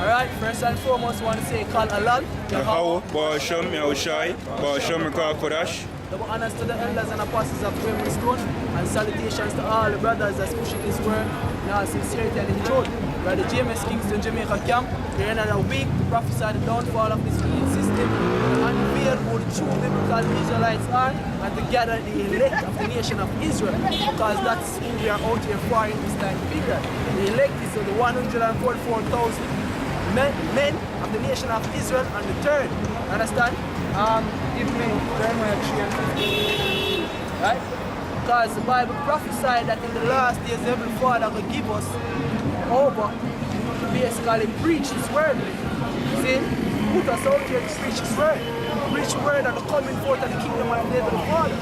Alright, first and foremost, I want to say call Alal. How, Basham, Yahushai, Basham, Kodash. Double honors to the elders and apostles of Stone, and salutations to all the brothers that's pushing this word in all sincerity and in truth. Brother James Kingston, Jamaica camp, here another week to prophesy the downfall of this wicked system, to unveil who the true biblical Israelites are, and to gather the elect of the nation of Israel, because that's who we are out here for in this time period. The elect is the 144,000 men of the nation of Israel on the third. Understand? Give me Jeremiah 3 and 15. Right? Because the Bible prophesied that in the last days Heavenly Father will give us over to basically preach His word. See? Put us out here to preach His word. Preach word of the coming forth of the kingdom of the Heavenly Father.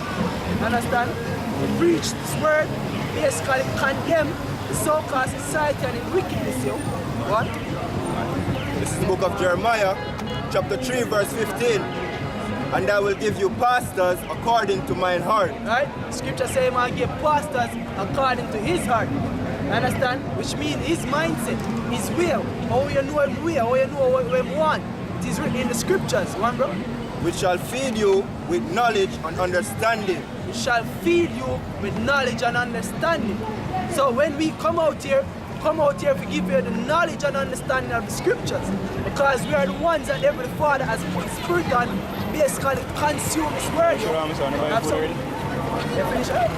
Understand? We preach this word, basically condemn the so-called society and its wickedness. What? This is the book of Jeremiah, chapter 3, verse 15. And I will give you pastors according to mine heart. Right? Scripture says I give pastors according to his heart. Understand? Which means his mindset, his will. How you know him will, how you know what he want. It is written in the scriptures, one bro. Which shall feed you with knowledge and understanding. Which shall feed you with knowledge and understanding. So when we come out here to give you the knowledge and understanding of the scriptures, because we are the ones that Heavenly Father has put Spirit on, basically consume His word. Absolutely. Finish it?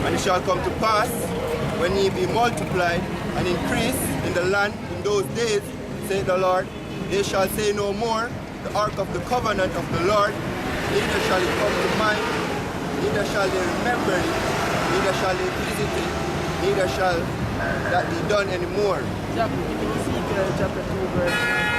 And it shall come to pass, when ye be multiplied and increase in the land in those days, saith the Lord, they shall say no more, the ark of the covenant of the Lord, neither shall it come to mind, neither shall they remember it, neither shall they visit it, neither shall that be done anymore. Exactly. Ezekiel chapter 2 verse 9.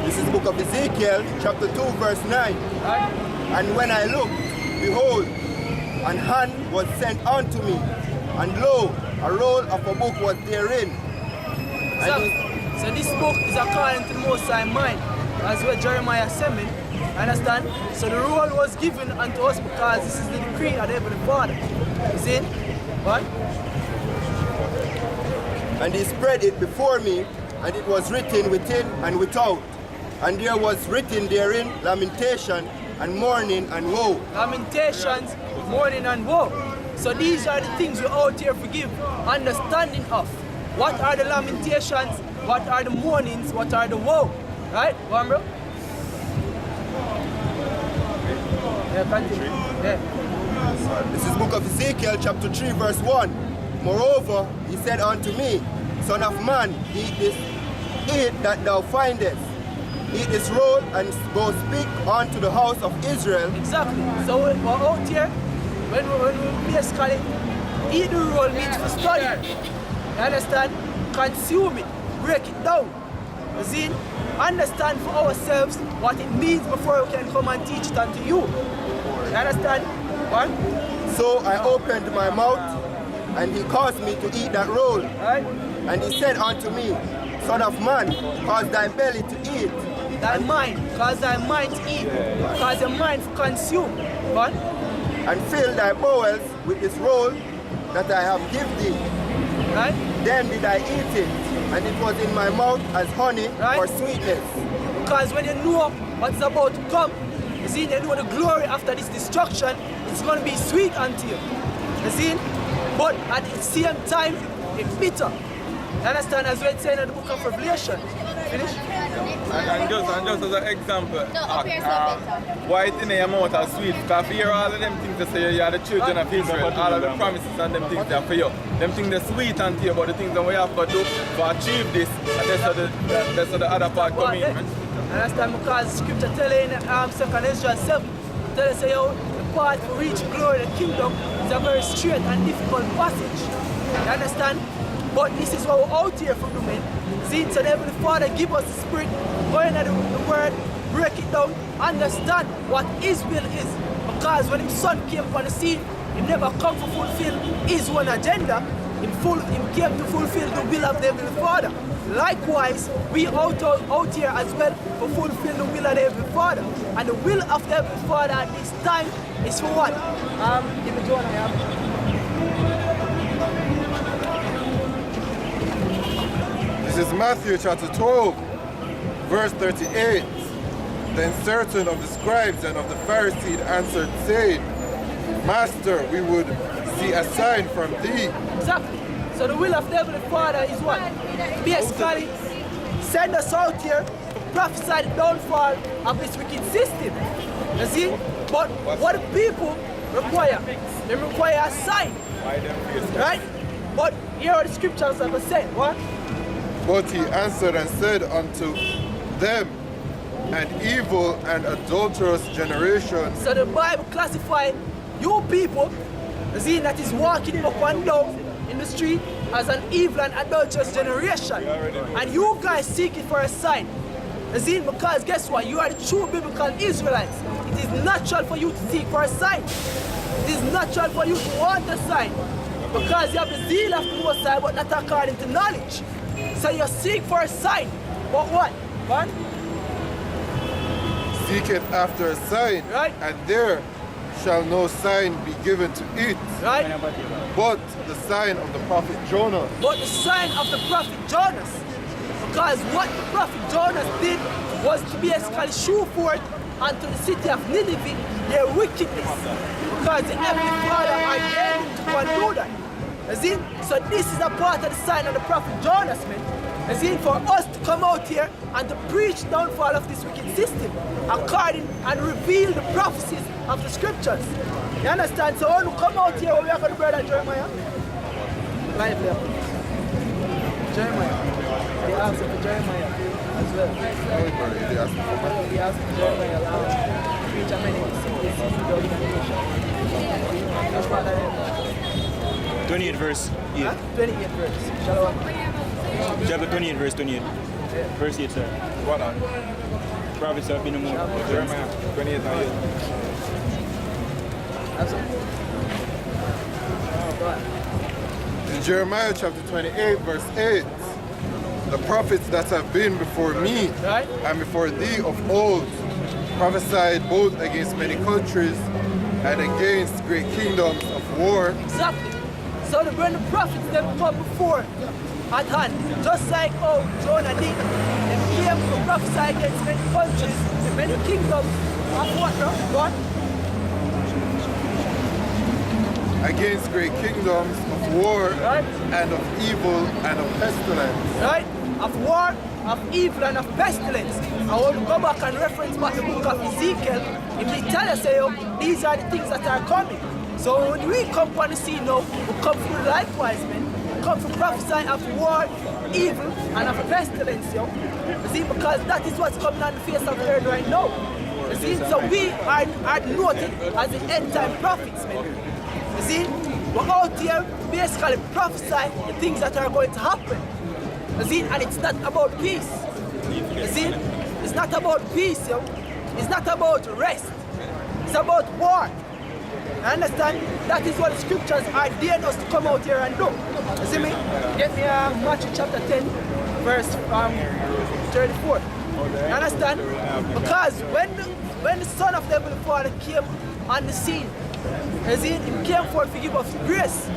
This is the book of Ezekiel, chapter 2, verse 9. And when I looked, behold, an hand was sent unto me, and lo, a roll of a book was therein. So this book is according to the Most High mind, as what Jeremiah 7. Understand? So the roll was given unto us because this is the decree of the Heavenly Father. You see? What? And he spread it before me, and it was written within and without. And there was written therein lamentation and mourning and woe. Lamentations, mourning and woe. So these are the things we're out here to give understanding of. What are the lamentations? What are the mournings? What are the woe? Right? Go on, bro. Yeah, continue. Yeah. This is book of Ezekiel, chapter 3, verse 1. Moreover, he said unto me, Son of man, eat that thou findest. Eat this roll and go speak unto the house of Israel. Exactly. So we're out here, when we basically eat the roll means to study. You understand? Consume it, break it down. You see? Understand for ourselves what it means before we can come and teach it unto you. You understand? What? So I opened my mouth, and he caused me to eat that roll. Right? And he said unto me, Son of man, cause thy belly to eat. Thy mind, cause thy mind to eat, cause your mind to consume. What? And fill thy bowels with this roll that I have given thee. Right? Then did I eat it, and it was in my mouth as honey for sweetness. Because when you know what's about to come, you see, you know the glory after this destruction, it's going to be sweet unto you. You see? But at the same time, it's bitter. You understand, as we're saying in the book of Revelation. Finish? And just as an example, white in your mouth are sweet, because for you all of them things that say you are the children of Israel, all of the promises and them things they are for you. Them things they're sweet unto you, but the things that we have to do to achieve this, and that's how the other part come in. Understand, because the scripture tell you in 2 Ezra 7, tell us how the path to reach glory and the kingdom is a very straight and difficult passage. You understand? But this is what we're out here for doing. See, so the Heavenly Father give us the Spirit, go into the word, break it down, understand what His will is. Because when His Son came upon the scene, He never come to fulfill His own agenda, He came to fulfill the will of the Heavenly Father. Likewise, we out here as well to fulfill the will of the Heavenly Father. And the will of the Heavenly Father at this time is for what? Give me John, This is Matthew chapter 12, verse 38. Then certain of the scribes and of the Pharisees answered, saying, Master, we would see a sign from thee. Exactly. So the will of the Heavenly Father is what? Basically, send us out here to prophesy the downfall of this wicked system. You see? But what do people require? They require a sign. Right? But here are the scriptures that were said. What? But he answered and said unto them, an evil and adulterous generation. So the Bible classifies you people, you see, that is walking up and down in the street as an evil and adulterous generation. And you guys seeking for a sign. You see, because guess what? You are the true biblical Israelites. It is natural for you to seek for a sign. It is natural for you to want a sign. Because you have the zeal of the Most High, but not according to knowledge. So you seek for a sign. But what? What? Seeketh after a sign, right? And there shall no sign be given to it, right? But the sign of the prophet Jonas. But the sign of the prophet Jonas. Because what the prophet Jonas did was to basically show forth unto the city of Nineveh their wickedness. Because the Heavenly Father ordained him to undo that. You see? So this is a part of the sign of the prophet Jonas, man. You see, for us to come out here and to preach the downfall of this wicked system, according and reveal the prophecies of the scriptures. You understand? So when we come out here, we are going to brother Jeremiah. Lively up. Jeremiah. They asked for Jeremiah as well. They asked for Jeremiah. Preach a many That's what I 28 verse 8. Huh? 28 verse. Shalom. Chapter 28 verse 28. Verse 8, sir. What on? Prophets have been among Jeremiah 28 and 8. In Jeremiah chapter 28 verse 8, the prophets that have been before me and before thee of old prophesied both against many countries and against great kingdoms of war. Exactly. So when the prophets them come before at hand, just like how Jonah did, they came to prophesy against many countries, many kingdoms of what now? What? Against great kingdoms of war and of evil and of pestilence. Right? Of war, of evil and of pestilence. I want to go back and reference back the book of Ezekiel. If they tell us, say, oh, these are the things that are coming. So when we come on the scene now, we come through likewise, man. We come to prophesy of war, evil, and of pestilence, yo. You see, because that is what's coming on the face of the earth right now. You see, so we are noted as the end time prophets, man. You see, we're out here basically prophesy the things that are going to happen. You see, and it's not about peace. You see, it's not about peace, yo. It's not about rest. It's about war. You understand? That is what the scriptures are daring us to come out here and do. You see me? Get me Matthew chapter 10, verse 34. You understand? Because when the Son of the Heavenly Father came on the scene, you see, he came forth to give us grace,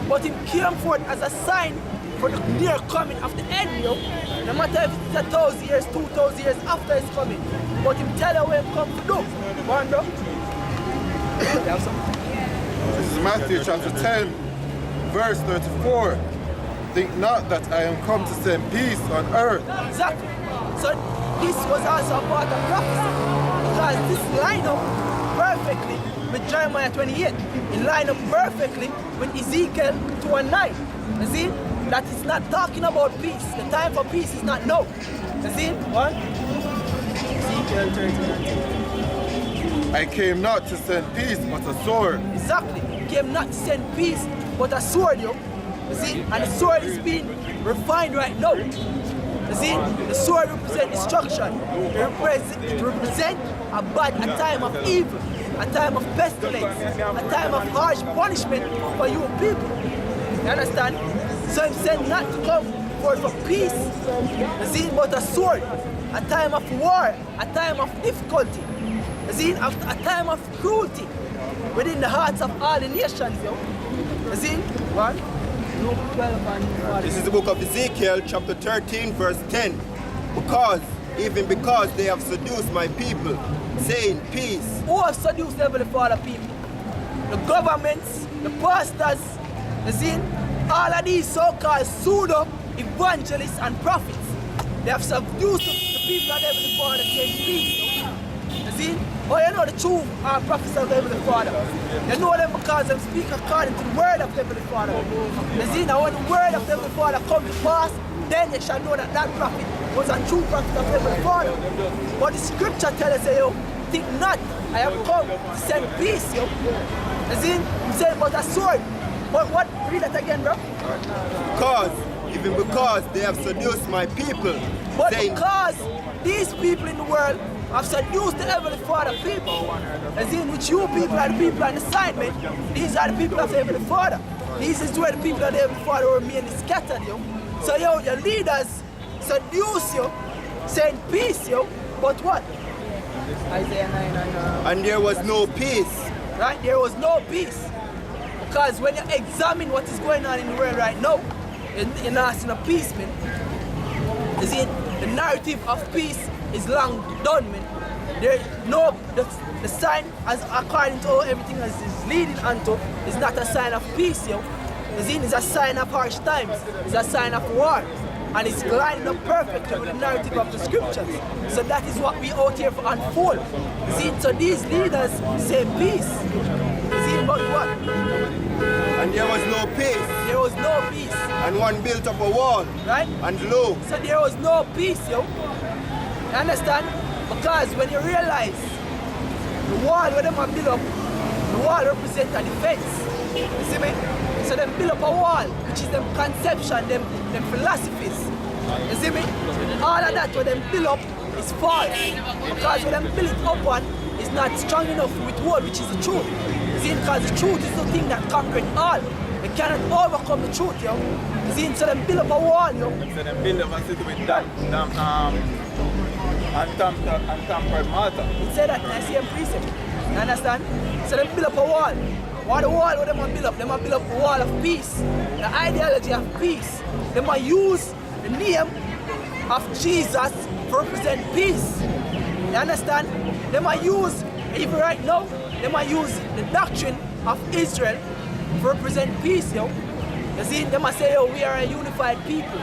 but he came forth as a sign for the near coming of the end, yo. No matter if it's 1,000 years, 2,000 years after his coming, but him tell you where he come to do. Wonder? This is Matthew chapter 10, verse 34. Think not that I am come to send peace on earth. Exactly. So this was also a part of prophecy, because this line up perfectly with Jeremiah 28. It line up perfectly with Ezekiel 2:9. You see? That is not talking about peace. The time for peace is not now. You see? What? Ezekiel 30:19. I came not to send peace, but a sword. Exactly. He came not to send peace, but a sword, yo. You see? And the sword is being refined right now. You see? The sword represents destruction. It represents a time of evil, a time of pestilence, a time of harsh punishment for you people. You understand? So he said not to come forth for peace, you see, but a sword, a time of war, a time of difficulty, you see, a time of cruelty within the hearts of all the nations, you see? What? This is the book of Ezekiel, chapter 13, verse 10. Even because they have seduced my people, saying peace. Who have seduced Heavenly Father people? The governments, the pastors, you see? All of these so-called pseudo evangelists and prophets. They have seduced the people of Heavenly Father saying peace. You see? Oh, you know the true prophets of Heavenly Father. You know them because they speak according to the word of Heavenly Father. You see, now when the word of Heavenly Father comes to pass, then you shall know that that prophet was a true prophet of Heavenly Father. But the scripture tells us, yo, think not, I have come to send peace, yo. You see, he said, but a sword. But what? Read that again, bro. Even because they have seduced my people, but saying, because these people in the world have seduced the Heavenly Father people, as in which you people are the people on assignment, these are the people of the Heavenly Father. These is where the people of the Heavenly Father remain scattered, yo. So, yo, your leaders seduce you, saying peace, yo, but what? Isaiah 9 and there was no peace. Right? There was no peace. Because when you examine what is going on in the world right now, you're not seeing a peace, man. You see, the narrative of peace is long done, man. There no the sign, as according to everything as is leading onto, is not a sign of peace, yo. You see, it's a sign of harsh times. It's a sign of war. And it's lining up perfectly with the narrative of the scriptures. So that is what we out here for unfold. You see, so these leaders say peace. You see, but what? And there was no peace. There was no peace. And one built up a wall. Right? And lo. So there was no peace, yo. You understand? Because when you realize the wall where them are built up, the wall represents a defense. You see me? So them build up a wall, which is them conception, them philosophies. You see me? All of that what them build up is false. Because what them build it up on is not strong enough with word, which is the truth. You see, because the truth is the thing that conquers all. They cannot overcome the truth, yo. You see, so them build up a wall, yo. So them build up a city with that, untampered Malta. It said that in the same precept. You understand? So them build up a wall. What the wall what they might build up? They might build up a wall of peace. The ideology of peace. They might use the name of Jesus to represent peace. You understand? They might use, even right now, they might use the doctrine of Israel to represent peace, yo. You see? They might say, yo, we are a unified people.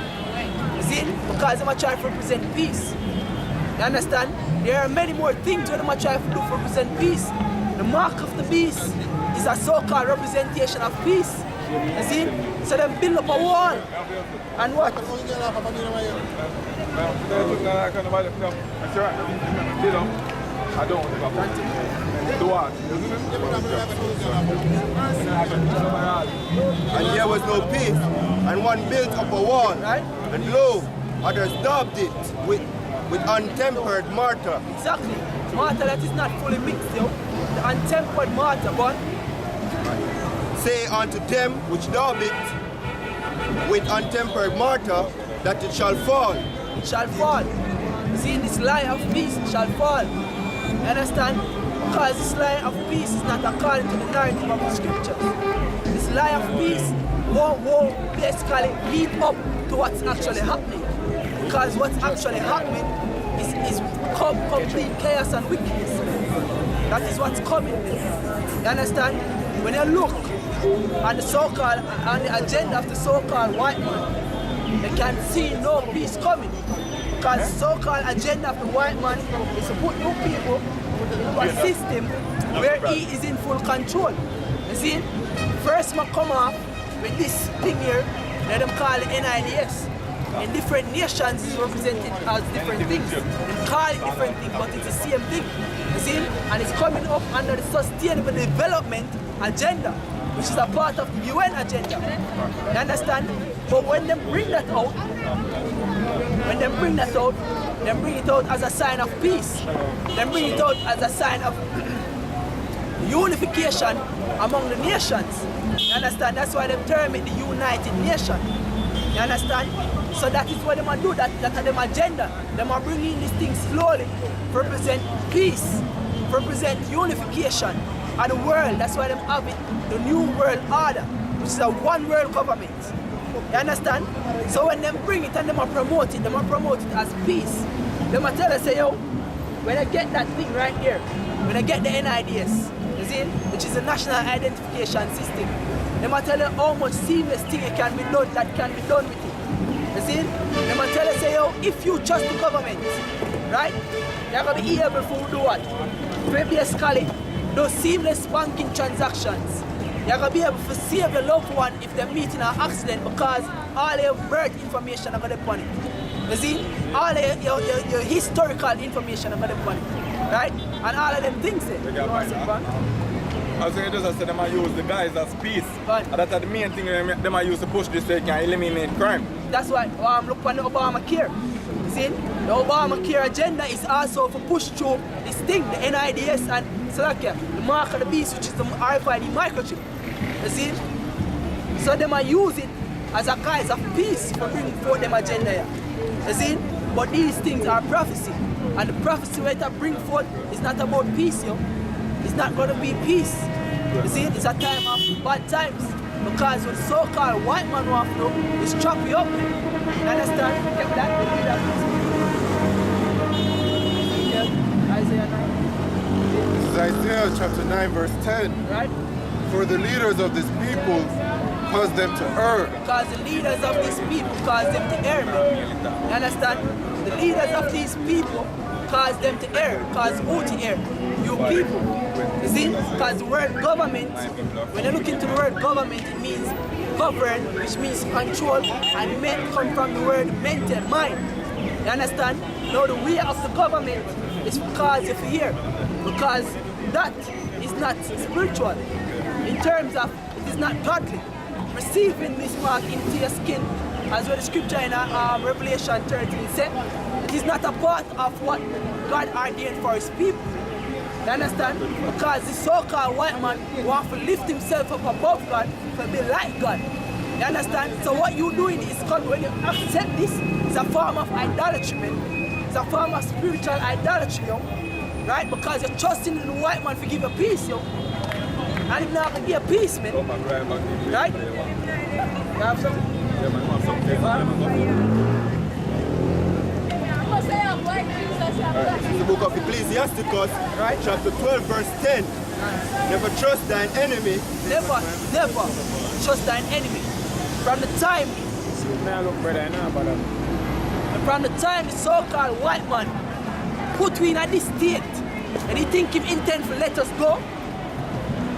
You see? Because they might try to represent peace. You understand? There are many more things that they might try to do to represent peace. The mark of the beast is a so-called representation of peace. You see? So they build up a wall. And what? I don't want And there was no peace. And one built up a wall. Right? And lo, others daubed it with untempered mortar. Exactly. Mortar that is not fully mixed, yo. The untempered mortar, but say unto them which daub it with untempered mortar that it shall fall. it shall fall. You see, this lie of peace shall fall. You understand? Because this lie of peace is not according to the narrative of the scriptures. This lie of peace won't basically lead up to what's actually happening. Because what's actually happening is complete chaos and wickedness. That is what's coming. You understand? When you look on the so-called, on the agenda of the so-called white man, you can see no peace coming. Because the so-called agenda of the white man is to put new people into a system where he is in full control. You see? First man come off with this thing here, let them call it NIDS. In different nations is represented as different things. They call it different things, but it's the same thing. You see? And it's coming up under the Sustainable Development Agenda, which is a part of the UN agenda. You understand? But when they bring that out, they bring it out as a sign of peace. They bring it out as a sign of unification among the nations. You understand? That's why they term it the United Nation. You understand? So that is what they might do, that's their agenda. They might bring in these things slowly to represent peace, to represent unification of the world. That's why they have it, the New World Order, which is a one world government. You understand? So when they bring it and they might promote it as peace. They might tell us, say, yo, when I get that thing right here, when I get the NIDS, you see, which is the National Identification System, they might tell you how much seamless thing it can be done, that can be done with it. You see? They might tell you, say, yo, if you trust the government, right, you're going to be able to do what? Basically, those seamless banking transactions. You're going to be able to save your loved one if they meet in an accident because all your birth information are going to be on it. You see? All your historical information are going to be on it. Right? And all of them things there. I was saying just they might use the guys as peace. And that's the main thing they might use to push this so they can eliminate crime. That's why look on the Obamacare. You see? The Obamacare agenda is also to push through this thing, the NIDS and the mark of the beast, which is the RFID microchip. You see? So they might use it as a guise of peace for bringing forth them agenda here. You see? But these things are prophecy. And the prophecy that I bring forth is not about peace, yo. It's not going to be peace. You see, it's a time of bad times. Because what so-called white man want to do is chop you up. You understand? Get that? Isaiah 9. This is Isaiah chapter 9 verse 10. Right? For the leaders of this people cause them to err. Because the leaders of these people cause them to err, man. You understand? The leaders of these people cause them to err. Cause who to err? You people. You see? Because the word government, when you look into the word government, it means govern, which means control, and men come from the word mental, mind. You understand? Now the way of the government is because if you hear, because that is not spiritual. In terms of, it is not godly. Receiving this mark into your skin, as well as scripture in Revelation 13 said, it is not a part of what God ordained for his people. You understand? Because the so-called white man wants to lift himself up above God to be like God. You understand? So what you're doing is called, when you accept this, it's a form of idolatry, man. It's a form of spiritual idolatry, yo. Right? Because you're trusting in the white man to give you peace, yo. And he's not going to give you peace, man. Right? You have something? Yeah, man, I have This is the book of Ecclesiasticus, right? Chapter 12, verse 10. Never trust thine enemy. Never trust thine enemy. From the time the so-called white man put we in this state and he think him intent to let us go,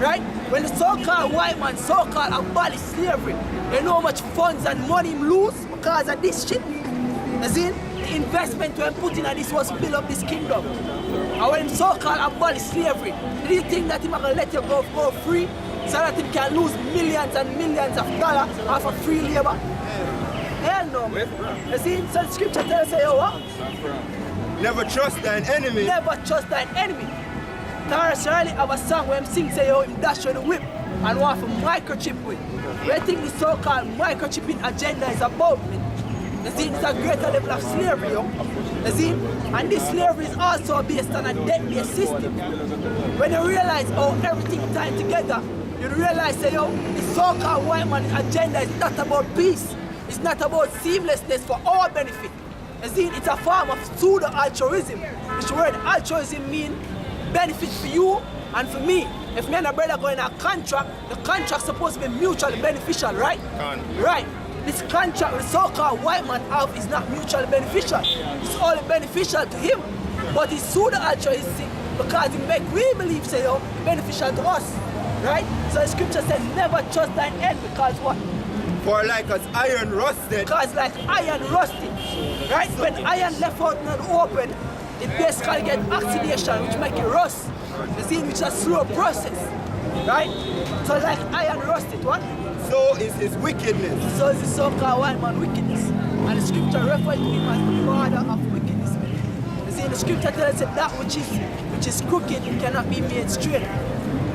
right? When the so-called white man so-called abolish slavery, you know how much funds and money him lose because of this shit. You see? The investment when put in this was to build up this kingdom. And when him so-called abolish slavery, do you think that him going to let you go free so that him can lose millions and millions of dollars off of free labor? Hell no, man. You see? So the scripture tells us, yo, what? Never trust thine enemy. Never trust thine enemy. Taurus Riley have a song where him sing, say, yo, him dash on the whip and want to microchip with. Where I think the so-called microchipping agenda is about, man. You see, it's a greater level of slavery, yo. You see? And this slavery is also based on a debt-based system. When you realize how everything tied together, you realize that, yo, the so-called white man agenda is not about peace. It's not about seamlessness for our benefit. You see, it's a form of pseudo-altruism. Which word altruism means benefit for you and for me. If me and a brother go in a contract, the contract's supposed to be mutually beneficial, right? Right. This contract with the so-called white man have is not mutually beneficial. It's only beneficial to him. But it's pseudo-altruistic because it make we believe, say, yo, beneficial to us. Right? So the scripture says, never trust thine enemy because what? For like as iron rusted. Because like iron rusted. Right? When iron left out in the open, it basically gets oxidation, which make it rust. You see, which is a slow process. Right? So like iron rusted, what? So is his wickedness. So is the so-called white man wickedness. And the scripture refers to him as the father of wickedness. You see, the scripture tells us that which is crooked cannot be made straight.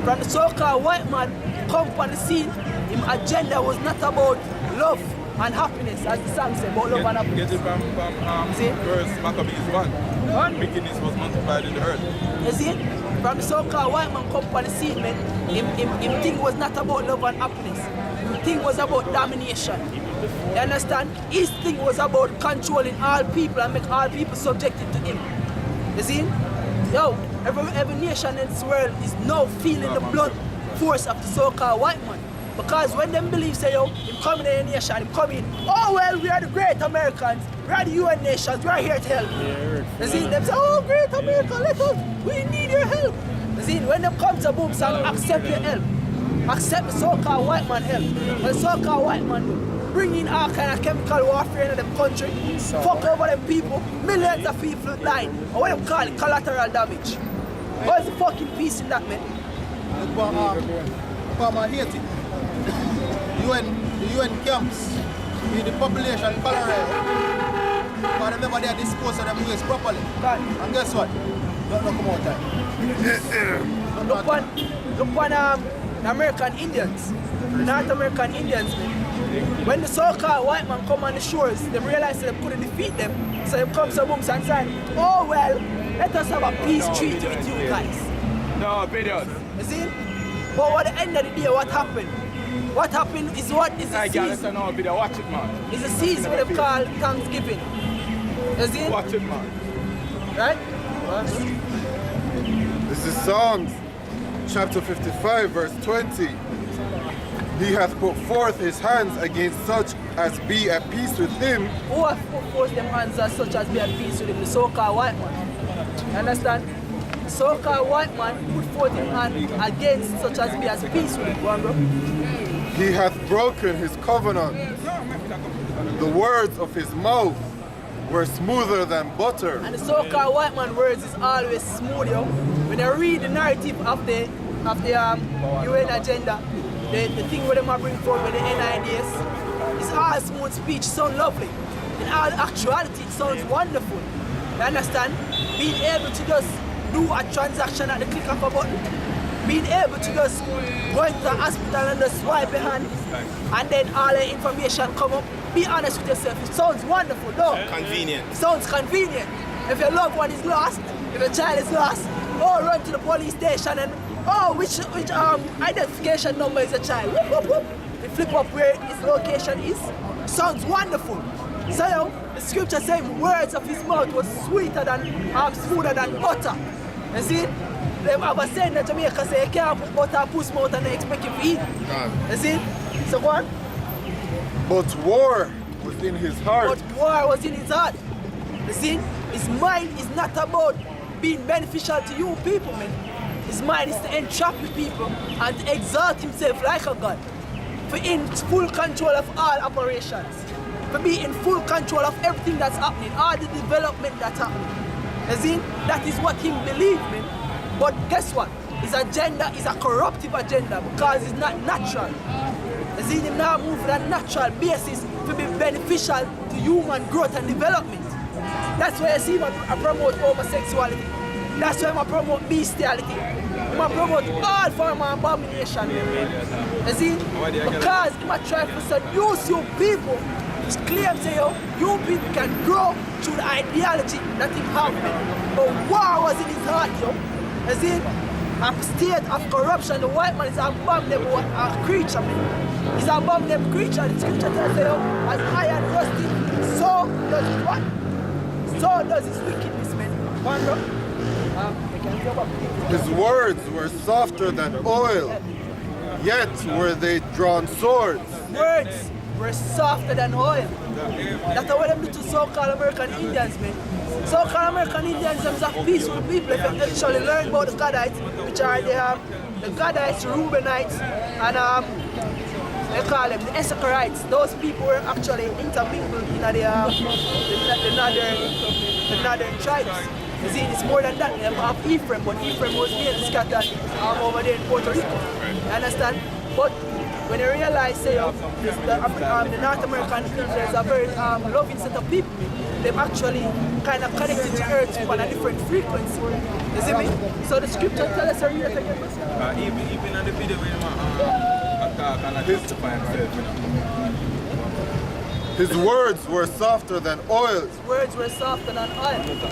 From the so-called white man come on the scene, his agenda was not about love and happiness, as the song said, about love and happiness. Get it from verse Maccabees 1. Wickedness was multiplied in the earth. You see? From the so-called white man come on the scene, man, him thing was not about love and happiness. His thing was about domination. You understand? His thing was about controlling all people and make all people subjected to him. You see? Yo, every nation in this world is now feeling the blood force of the so-called white man. Because when them believe say, yo, him coming in a nation, him coming, oh well, we are the great Americans, we are the UN nations, we are here to help. You see, them say, oh great America, let us, we need your help. You see, when them come to boom, so accept your help. Accept the so-called white man help. When the so-called white man bring in all kind of chemical warfare in them country, fuck over them people, millions of people died. And what them call it, collateral damage. What's the fucking peace in that, man? Haiti. The UN camps in the population Colorado. But remember they are disposed of them waste properly. And guess what? Don't come out time. Look on the American Indians, North American Indians, man. When the so-called white man come on the shores, they realize they couldn't defeat them. So they come to boom and say, oh well, let us have a peace treaty with you guys. No, videos. You see? But at the end of the day, what happened? What happened is what is the season. No video, watch it, man. It's a season what they call Thanksgiving. You see? Watch it, man. Right? This is Psalms chapter 55 verse 20. He hath put forth his hands against such as be at peace with him. Who have put forth them hands as such as be at peace with him? The so-called white man. You understand? The so-called white man put forth his hand against such as be at peace with him. Go on, bro. He hath broken his covenant. The words of his mouth were smoother than butter. And the so-called white man words is always smooth, yo. When I read the narrative of the UN agenda, the thing where they might bring forward with the NIDS, it's all smooth speech, sound lovely. In all actuality, it sounds wonderful. You understand? Being able to just do a transaction at the click of a button. Being able to just go into the hospital and just swipe your hand and then all the information come up. Be honest with yourself, it sounds wonderful, though. Convenient. It sounds convenient. If your loved one is lost, if your child is lost, oh, run to the police station and, oh, which identification number is the child? Whoop, whoop, whoop. You flip up where his location is. Sounds wonderful. So, yo, the scripture says words of his mouth was sweeter than, smoother than butter. You see? They have a saying that Jamaica say you can't put butter and puss mouth and they expect you to eat. You see? So go on. But war was in his heart. But war was in his heart. You see? His mind is not about being beneficial to you people, man. His mind is to entrap you people and to exalt himself like a god. For in full control of all operations. For be in full control of everything that's happening, all the development that's happening. You see? That is what he believes, man. But guess what? His agenda is a corruptive agenda because it's not natural. You see, him now move on a natural basis to be beneficial to human growth and development. That's why I see him promote homosexuality. That's why I promote bestiality. I promote all form of abomination. You see? Because I try to seduce you people. His claim say, you people can grow through the ideology that he have. But war was in his heart, yo. You see? A state of corruption, the white man is an abominable creature, man. He's an abominable creature. The scripture tells you, as iron rusted, so does his what? So does his wickedness, man. One, bro. His words were softer than oil, yet were they drawn swords. Words were softer than oil. That's what them do to so-called American Indians, man. So-called American Indians are peaceful people if you actually learn about the Gadites, which are the Gadites, the Reubenites, and they call them the Issacharites. Those people were actually intermingled in the northern tribes. You see, it's more than that. They have Ephraim, but Ephraim was being scattered over there in Puerto Rico. You understand? But when you realize, say, the North American people, there's a very loving set of people. They've actually kind of connected to Earth on a different frequency. You see me? So the scripture tells us to read it again. Even on the video when talk and not justify himself. His words were softer than oil. His words were softer than oil.